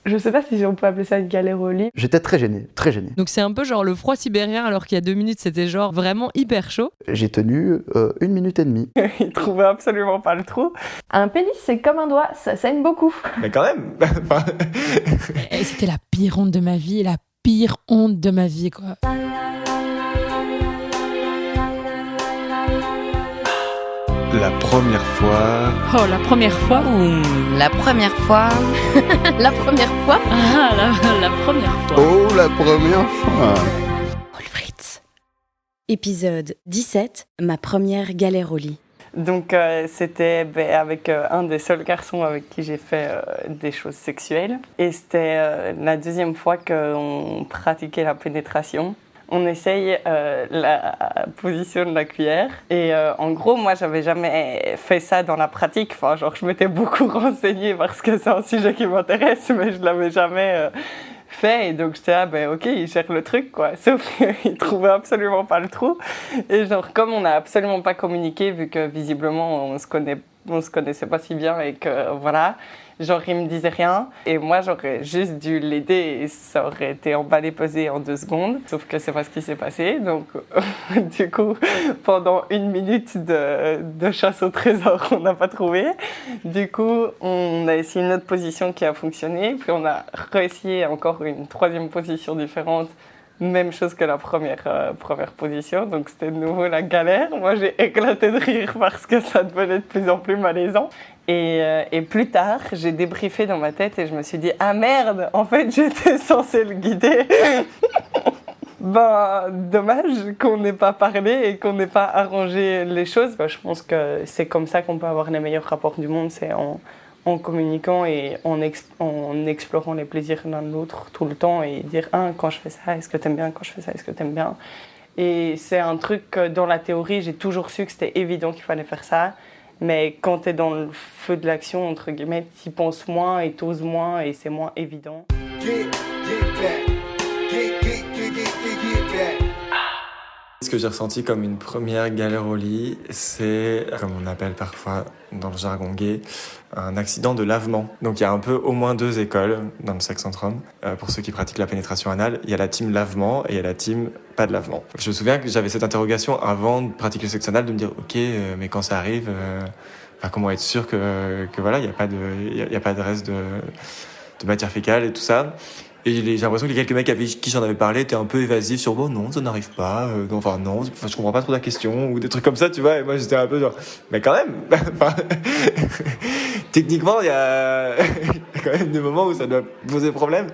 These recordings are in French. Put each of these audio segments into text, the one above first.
Je sais pas si on peut appeler ça une galère au lit. J'étais très gêné, très gêné. Donc c'est un peu genre le froid sibérien alors qu'il y a 2 minutes c'était genre vraiment hyper chaud. J'ai tenu 1 minute et demie. Il trouvait absolument pas le trou. Un pénis, c'est comme un doigt, ça saigne beaucoup. Mais quand même. Et c'était la pire honte de ma vie, la pire honte de ma vie, quoi. La première fois. Oh, la première fois. La première fois. La première fois. Ah, la première fois. Oh, la première fois. Paul Fritz. Épisode 17, ma première galère au lit. Donc c'était avec un des seuls garçons avec qui j'ai fait des choses sexuelles. Et c'était la deuxième fois qu'on pratiquait la pénétration. On essaye la position de la cuillère. Et en gros, moi, j'avais jamais fait ça dans la pratique. Enfin, genre, je m'étais beaucoup renseignée parce que c'est un sujet qui m'intéresse, mais je l'avais jamais fait. Et donc, j'étais ok, il gère le truc, quoi. Sauf qu'il trouvait absolument pas le trou. Et genre, comme on n'a absolument pas communiqué, vu que visiblement, on se connaissait pas si bien et que voilà. Genre, il me disait rien et moi, j'aurais juste dû l'aider et ça aurait été emballé, pesé en 2 secondes. Sauf que c'est pas ce qui s'est passé. Donc, du coup, pendant 1 minute de chasse au trésor, on n'a pas trouvé. Du coup, on a essayé une autre position qui a fonctionné. Puis, on a réessayé encore une 3e position différente. Même chose que la première position, donc c'était de nouveau la galère. Moi, j'ai éclaté de rire parce que ça devenait de plus en plus malaisant. Et plus tard, j'ai débriefé dans ma tête et je me suis dit « Ah merde, en fait, j'étais censée le guider !» Dommage qu'on n'ait pas parlé et qu'on n'ait pas arrangé les choses. Je pense que c'est comme ça qu'on peut avoir les meilleurs rapports du monde, c'est en communiquant et en explorant les plaisirs l'un de l'autre tout le temps et dire quand je fais ça, est-ce que t'aimes bien? Quand je fais ça, est-ce que t'aimes bien? Et c'est un truc que dans la théorie, j'ai toujours su que c'était évident qu'il fallait faire ça. Mais quand t'es dans le feu de l'action, entre guillemets, t'y penses moins et t'oses moins et c'est moins évident. Ce que j'ai ressenti comme une première galère au lit, c'est, comme on appelle parfois dans le jargon gay, un accident de lavement. Donc il y a un peu au moins 2 écoles dans le sexe entre hommes. Pour ceux qui pratiquent la pénétration anale, il y a la team lavement et il y a la team pas de lavement. Je me souviens que j'avais cette interrogation avant de pratiquer le sexe anal, de me dire ok, mais quand ça arrive, comment être sûr que voilà, il n'y a pas de reste de matière fécale et tout ça. Et j'ai l'impression que les quelques mecs avec qui j'en avais parlé étaient un peu évasifs sur bon non, ça n'arrive pas, non, je comprends pas trop la question ou des trucs comme ça, tu vois. Et moi j'étais un peu genre mais quand même, techniquement il y a quand même des moments où ça doit poser problème.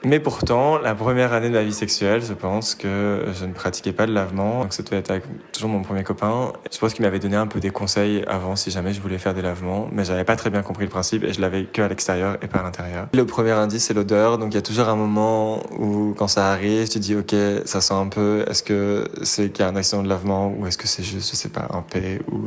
Mais pourtant, la première année de ma vie sexuelle, je pense que je ne pratiquais pas de lavement. Donc ça devait être avec toujours mon premier copain. Je pense qu'il m'avait donné un peu des conseils avant si jamais je voulais faire des lavements. Mais j'avais pas très bien compris le principe et je l'avais que à l'extérieur et pas à l'intérieur. Le premier indice, c'est l'odeur. Donc il y a toujours un moment où quand ça arrive, tu te dis ok, ça sent un peu. Est-ce que c'est qu'il y a un accident de lavement ou est-ce que c'est juste, je sais pas, un P ou...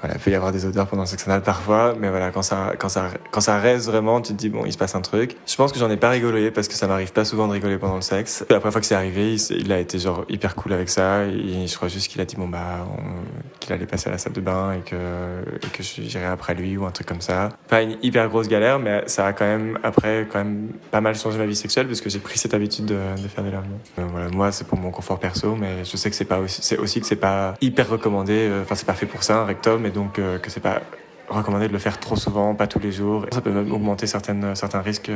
Voilà, il peut y avoir des odeurs pendant le sexe anal parfois, mais voilà, quand ça reste vraiment, tu te dis bon, il se passe un truc. Je pense que j'en ai pas rigolé parce que ça m'arrive pas souvent de rigoler pendant le sexe. La première fois que c'est arrivé, il a été genre hyper cool avec ça et je crois juste qu'il a dit qu'il allait passer à la salle de bain et que j'irais après lui ou un truc comme ça. Pas une hyper grosse galère, mais ça a quand même pas mal changé ma vie sexuelle parce que j'ai pris cette habitude de faire des lavements. Voilà, moi c'est pour mon confort perso, mais je sais que c'est aussi que c'est pas hyper recommandé. Enfin, c'est pas fait pour ça un rectum. Et donc que c'est pas recommandé de le faire trop souvent, pas tous les jours. Ça peut même augmenter certains risques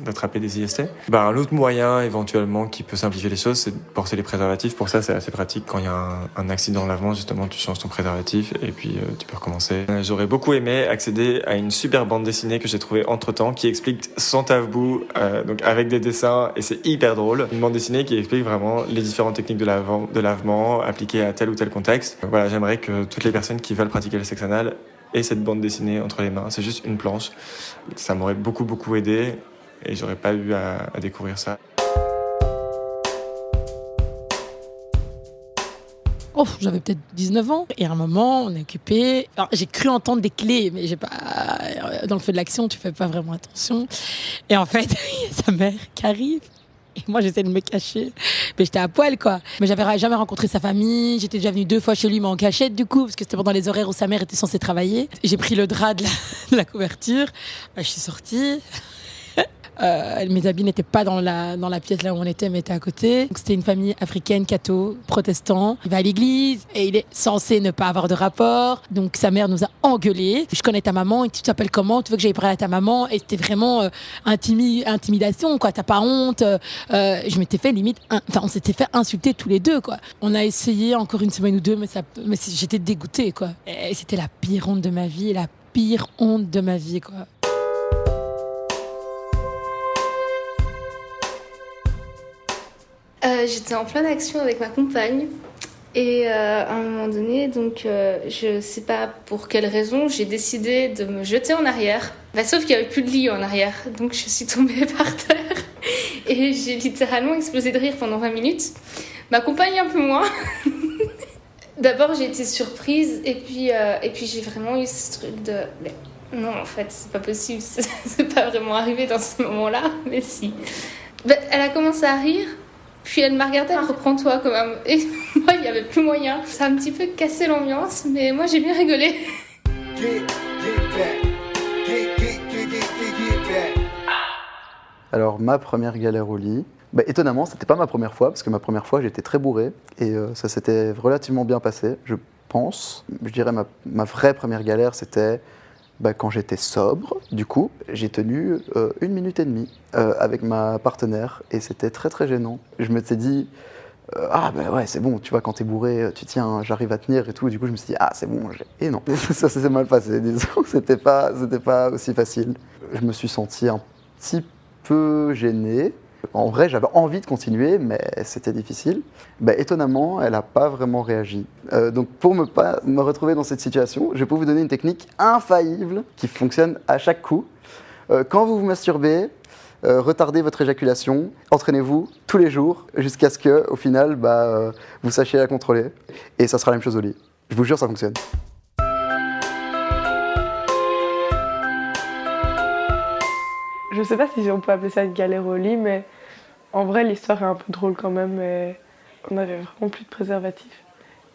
d'attraper des IST. Un autre moyen éventuellement qui peut simplifier les choses, c'est de porter les préservatifs. Pour ça, c'est assez pratique. Quand il y a un accident de lavement, justement, tu changes ton préservatif et puis tu peux recommencer. J'aurais beaucoup aimé accéder à une super bande dessinée que j'ai trouvée entre-temps qui explique sans tabou, donc avec des dessins, et c'est hyper drôle. Une bande dessinée qui explique vraiment les différentes techniques de lavement appliquées à tel ou tel contexte. Voilà, j'aimerais que toutes les personnes qui veulent pratiquer le sexe anal et cette bande dessinée entre les mains. C'est juste une planche. Ça m'aurait beaucoup aidé et j'aurais pas eu à découvrir ça. Oh, j'avais peut-être 19 ans. Et à un moment, on est occupé. Alors, j'ai cru entendre des clés, mais j'ai pas... Dans le feu de l'action, tu fais pas vraiment attention. Et en fait, il y a sa mère qui arrive. Et moi, j'essaie de me cacher. Mais j'étais à poil, quoi. Mais j'avais jamais rencontré sa famille. J'étais déjà venue 2 fois chez lui, mais en cachette, du coup, parce que c'était pendant les horaires où sa mère était censée travailler. J'ai pris le drap de la couverture. Je suis sortie. Mes habits n'étaient pas dans la pièce là où on était, mais étaient à côté. Donc, c'était une famille africaine, catho, protestant. Il va à l'église et il est censé ne pas avoir de rapport. Donc sa mère nous a engueulés. Je connais ta maman, et tu t'appelles comment? Tu veux que j'aille parler à ta maman? Et c'était vraiment intimidation, quoi. T'as pas honte? Je m'étais fait limite, on s'était fait insulter tous les deux, quoi. On a essayé encore une semaine ou deux, mais j'étais dégoûtée, quoi. Et c'était la pire honte de ma vie, quoi. J'étais en pleine action avec ma compagne et à un moment donné, donc je sais pas pour quelle raison, j'ai décidé de me jeter en arrière. Sauf qu'il y avait plus de lit en arrière, donc je suis tombée par terre et j'ai littéralement explosé de rire pendant 20 minutes. Ma compagne un peu moins. D'abord j'ai été surprise et puis j'ai vraiment eu ce truc de... Non, en fait, c'est pas possible, c'est pas vraiment arrivé dans ce moment-là, mais si. Elle a commencé à rire. Puis elle m'a regardé, reprends-toi quand même. Et moi, il n'y avait plus moyen. Ça a un petit peu cassé l'ambiance, mais moi, j'ai bien rigolé. Alors, ma première galère au lit, étonnamment, c'était pas ma première fois, parce que ma première fois, j'étais très bourré, et ça s'était relativement bien passé, je pense. Je dirais ma vraie première galère, c'était quand j'étais sobre. Du coup, j'ai tenu 1 minute et demie avec ma partenaire, et c'était très très gênant. Je me suis dit, ouais, c'est bon, tu vois, quand t'es bourré, tu tiens, j'arrive à tenir et tout. Du coup, je me suis dit, c'est bon, et non. Ça s'est mal passé, disons, c'était pas aussi facile. Je me suis senti un petit peu gêné. En vrai, j'avais envie de continuer, mais c'était difficile. Étonnamment, elle n'a pas vraiment réagi. Donc, pour ne pas me retrouver dans cette situation, je peux vous donner une technique infaillible qui fonctionne à chaque coup. Quand vous vous masturbez, retardez votre éjaculation, entraînez-vous tous les jours jusqu'à ce que, au final, vous sachiez la contrôler. Et ça sera la même chose au lit. Je vous jure, ça fonctionne. Je sais pas si on peut appeler ça une galère au lit, mais en vrai, l'histoire est un peu drôle quand même. Et on avait vraiment plus de préservatifs.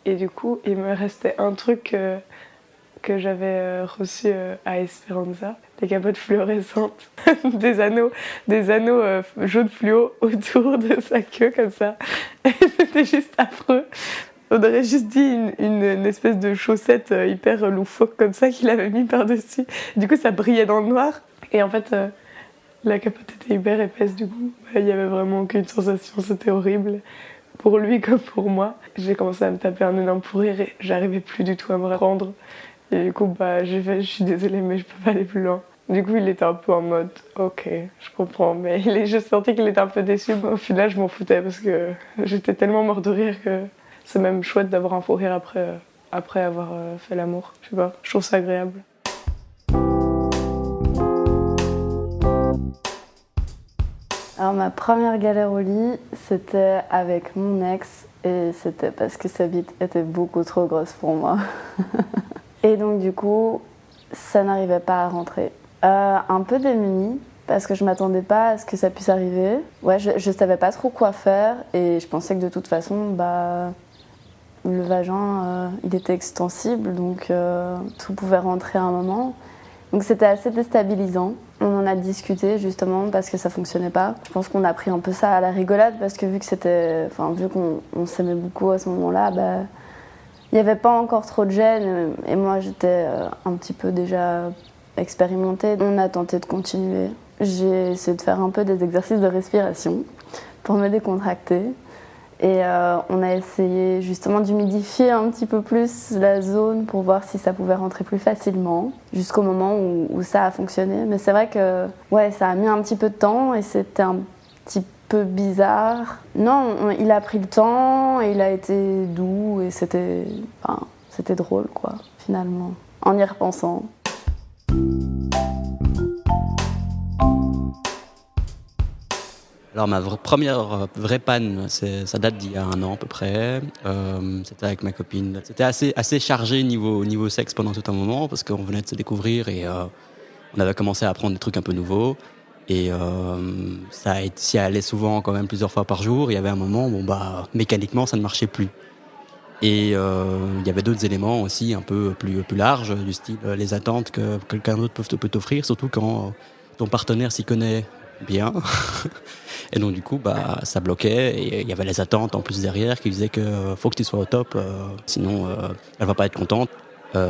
Et du coup, il me restait un truc que j'avais reçu à Esperanza, des capotes fluorescentes, des anneaux jaunes fluo autour de sa queue comme ça. Et c'était juste affreux. On aurait juste dit une espèce de chaussette hyper loufoque comme ça qu'il avait mis par-dessus. Du coup, ça brillait dans le noir. Et en fait... la capote était hyper épaisse, du coup, il n'y avait vraiment aucune sensation, c'était horrible, pour lui comme pour moi. J'ai commencé à me taper un énorme fou rire et j'arrivais plus du tout à me reprendre. Et du coup, j'ai fait, je suis désolée, mais je peux pas aller plus loin. Du coup, il était un peu en mode, ok, je comprends, mais je sentais qu'il était un peu déçu, mais au final, je m'en foutais parce que j'étais tellement mort de rire que c'est même chouette d'avoir un fou rire après avoir fait l'amour, je sais pas, je trouve ça agréable. Alors ma première galère au lit, c'était avec mon ex et c'était parce que sa bite était beaucoup trop grosse pour moi. Et donc du coup, ça n'arrivait pas à rentrer. Un peu démunie parce que je m'attendais pas à ce que ça puisse arriver. Ouais, je savais pas trop quoi faire et je pensais que de toute façon, le vagin, il était extensible, donc tout pouvait rentrer à un moment. Donc c'était assez déstabilisant. On en a discuté justement parce que ça fonctionnait pas. Je pense qu'on a pris un peu ça à la rigolade parce que vu qu'on s'aimait beaucoup à ce moment-là, il n'y avait pas encore trop de gêne et moi j'étais un petit peu déjà expérimentée. On a tenté de continuer. J'ai essayé de faire un peu des exercices de respiration pour me décontracter. Et on a essayé justement d'humidifier un petit peu plus la zone pour voir si ça pouvait rentrer plus facilement, jusqu'au moment où ça a fonctionné. Mais c'est vrai que ça a mis un petit peu de temps et c'était un petit peu bizarre. Non, il a pris le temps et il a été doux et c'était drôle, quoi, finalement, en y repensant. Alors ma première vraie panne, ça date d'il y a 1 an à peu près. C'était avec ma copine. C'était assez chargé niveau sexe pendant tout un moment parce qu'on venait de se découvrir et on avait commencé à apprendre des trucs un peu nouveaux. Et ça s'y allait souvent quand même plusieurs fois par jour. Il y avait un moment où mécaniquement ça ne marchait plus. Et il y avait d'autres éléments aussi un peu plus larges, du style les attentes que quelqu'un d'autre peut t'offrir, surtout quand ton partenaire s'y connaît bien. Et donc du coup, ça bloquait et il y avait les attentes en plus derrière qui disaient que faut que tu sois au top, sinon elle va pas être contente.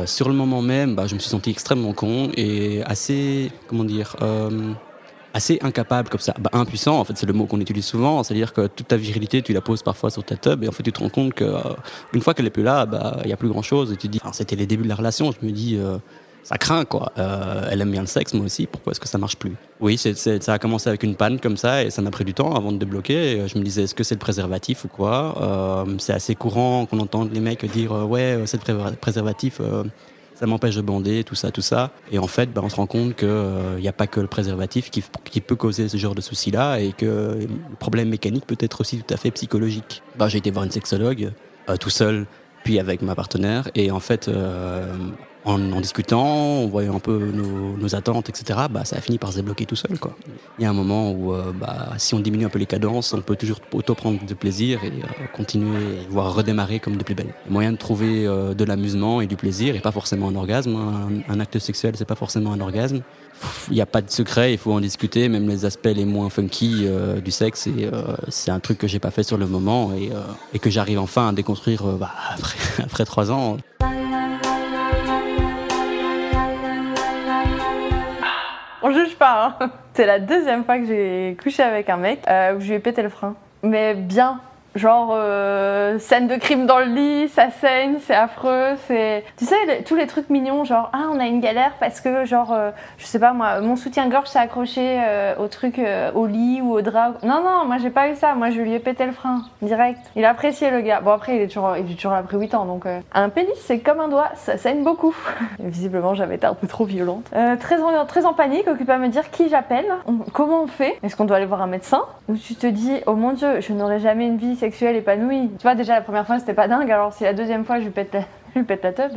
Sur le moment même, je me suis senti extrêmement con et assez, assez incapable comme ça. Impuissant, en fait, c'est le mot qu'on utilise souvent, c'est-à-dire que toute ta virilité, tu la poses parfois sur ta tub et en fait tu te rends compte qu'une fois qu'elle est plus là, il y a plus grand-chose et tu te dis, c'était les débuts de la relation, je me dis ça craint quoi. Elle aime bien le sexe, moi aussi. Pourquoi est-ce que ça marche plus? Oui, ça a commencé avec une panne comme ça et ça m'a pris du temps avant de débloquer. Et je me disais, est-ce que c'est le préservatif ou quoi? C'est assez courant qu'on entende les mecs dire ouais, c'est le préservatif. Ça m'empêche de bander, tout ça. Et en fait, on se rend compte qu'il n'y a pas que le préservatif qui peut causer ce genre de soucis-là et que le problème mécanique peut être aussi tout à fait psychologique. J'ai été voir une sexologue tout seul, puis avec ma partenaire. Et en fait, en discutant, en voyant un peu nos attentes, etc., ça a fini par se débloquer tout seul, quoi. Il y a un moment où, si on diminue un peu les cadences, on peut toujours auto-prendre du plaisir et continuer, voire redémarrer comme de plus belle. Le moyen de trouver de l'amusement et du plaisir et pas forcément un orgasme. Un acte sexuel, c'est pas forcément un orgasme. Il n'y a pas de secret, il faut en discuter, même les aspects les moins funky du sexe. Et c'est un truc que j'ai pas fait sur le moment et que j'arrive enfin à déconstruire après 3 ans. On juge pas, hein. C'est la 2e fois que j'ai couché avec un mec où je lui ai pété le frein. Mais bien. Genre, scène de crime dans le lit, ça saigne, c'est affreux, c'est... Tu sais, tous les trucs mignons, genre, on a une galère parce que, genre, je sais pas moi, mon soutien-gorge s'est accroché au truc, au lit ou au drap. Non, moi j'ai pas eu ça, moi je lui ai pété le frein, direct. Il a apprécié le gars. Bon après, il est toujours là après 8 ans, donc... Un pénis, c'est comme un doigt, ça saigne beaucoup. Et visiblement, j'avais été un peu trop violente. Très en panique, occupée à me dire qui j'appelle, comment on fait, est-ce qu'on doit aller voir un médecin? Ou tu te dis, oh mon Dieu, je n'aurai jamais une vie sexuelle épanouie. Tu vois, déjà la première fois c'était pas dingue, alors si la 2e fois je lui pète la tub.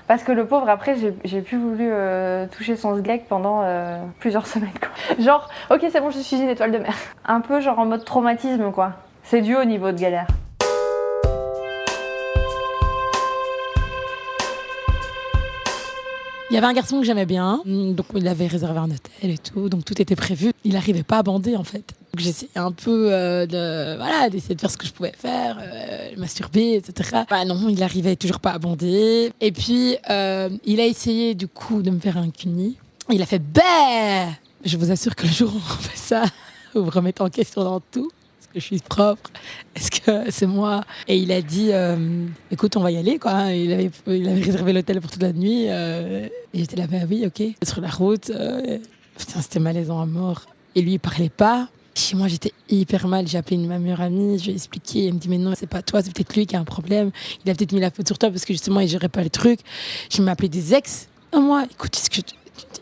Parce que le pauvre, après, j'ai plus voulu toucher son sgeg pendant plusieurs semaines, quoi. Genre, ok, c'est bon, je suis une étoile de mer. Un peu genre en mode traumatisme, quoi. C'est du haut niveau de galère. Il y avait un garçon que j'aimais bien, donc il avait réservé un hôtel et tout, donc tout était prévu. Il n'arrivait pas à bander en fait. Donc j'essayais un peu d'essayer de faire ce que je pouvais faire, masturber, etc. Non, il n'arrivait toujours pas à bander. Et puis il a essayé du coup de me faire un cuni. Il a fait bah. Je vous assure que le jour où on fait ça, vous vous remettez en question dans tout. Je suis propre, est-ce que c'est moi? Et il a dit, écoute, on va y aller, quoi. Il avait réservé l'hôtel pour toute la nuit. Et j'étais là, oui, ok. Sur la route, putain, c'était malaisant à mort. Et lui, il parlait pas. Chez moi, j'étais hyper mal. J'ai appelé ma meilleure amie, je lui ai expliqué. Elle me dit, mais non, c'est pas toi, c'est peut-être lui qui a un problème. Il a peut-être mis la faute sur toi parce que justement, il gérait pas le truc. Je m'ai appelé des ex. Moi, écoute,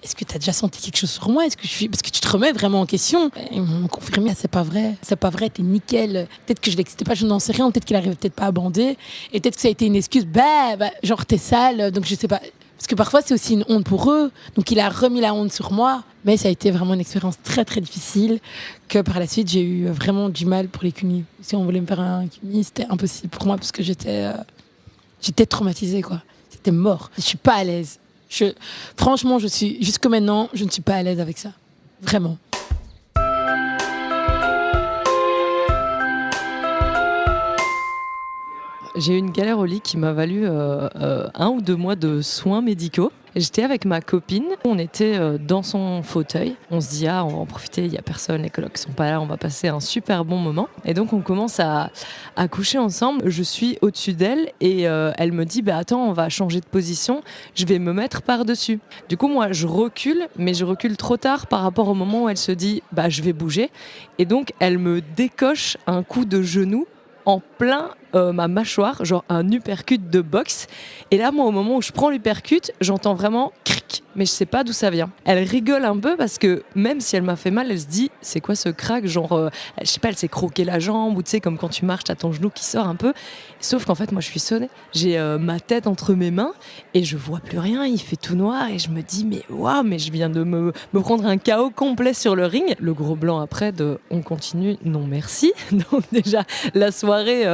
est-ce que tu as déjà senti quelque chose sur moi? Parce que tu te remets vraiment en question. Ils m'ont confirmé, c'est pas vrai, t'es nickel. Peut-être que je l'excitais pas, je n'en sais rien. Peut-être qu'il arrivait peut-être pas à bander. Et peut-être que ça a été une excuse, genre t'es sale, donc je sais pas. Parce que parfois c'est aussi une honte pour eux. Donc il a remis la honte sur moi. Mais ça a été vraiment une expérience très très difficile. Que par la suite j'ai eu vraiment du mal pour les cunis. Si on voulait me faire un cuni, c'était impossible pour moi parce que j'étais traumatisée, quoi. C'était mort. Je suis pas à l'aise. Franchement, jusque maintenant, je ne suis pas à l'aise avec ça. Vraiment. J'ai eu une galère au lit qui m'a valu 1 ou 2 mois de soins médicaux. J'étais avec ma copine, on était dans son fauteuil. On se dit, on va en profiter, il n'y a personne, les colocs sont pas là, on va passer un super bon moment. Et donc on commence à coucher ensemble. Je suis au-dessus d'elle et elle me dit, attends, on va changer de position, je vais me mettre par-dessus. Du coup, moi, je recule, mais je recule trop tard par rapport au moment où elle se dit, je vais bouger. Et donc, elle me décoche un coup de genou en plein ma mâchoire, genre un uppercut de boxe. Et là, moi, au moment où je prends l'uppercut, j'entends vraiment cric, mais je sais pas d'où ça vient. Elle rigole un peu parce que même si elle m'a fait mal, elle se dit, c'est quoi ce crack? Genre, je sais pas, elle s'est croqué la jambe ou tu sais, comme quand tu marches, t'as ton genou qui sort un peu. Sauf qu'en fait, moi, je suis sonnée. J'ai ma tête entre mes mains et je vois plus rien. Il fait tout noir et je me dis, mais waouh, mais je viens de me prendre un KO complet sur le ring. Le gros blanc après de on continue, non merci. Donc déjà, la soirée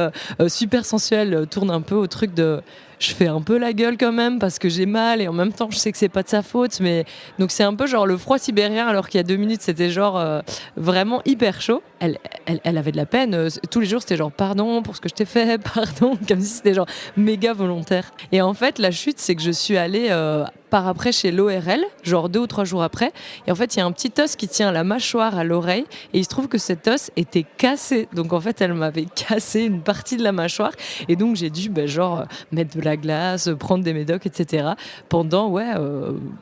super sensuelle tourne un peu au truc de je fais un peu la gueule quand même parce que j'ai mal et en même temps je sais que c'est pas de sa faute, mais donc c'est un peu genre le froid sibérien alors qu'il y a 2 minutes c'était genre vraiment hyper chaud. Elle avait de la peine, tous les jours c'était genre pardon pour ce que je t'ai fait, pardon, comme si c'était genre méga volontaire. Et en fait la chute c'est que je suis allée par après chez l'ORL, genre 2 ou 3 jours après, et en fait il y a un petit os qui tient la mâchoire à l'oreille et il se trouve que cet os était cassé, donc en fait elle m'avait cassé une partie de la mâchoire et donc j'ai dû mettre de la glace, prendre des médocs, etc. pendant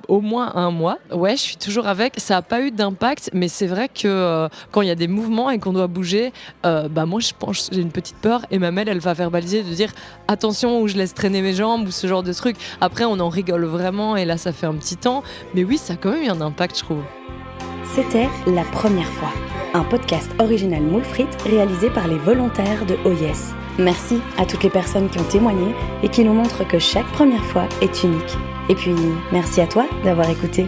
au moins 1 mois. Ouais, je suis toujours avec, ça n'a pas eu d'impact, mais c'est vrai que quand il y a des mouvements et qu'on doit bouger, moi je pense j'ai une petite peur et ma mère elle va verbaliser de dire attention où je laisse traîner mes jambes ou ce genre de truc. Après on en rigole vraiment et là ça fait un petit temps, mais oui ça a quand même eu un impact je trouve. C'était La Première Fois, un podcast original Moule Frites réalisé par les volontaires de OYES. Merci à toutes les personnes qui ont témoigné et qui nous montrent que chaque première fois est unique. Et puis merci à toi d'avoir écouté.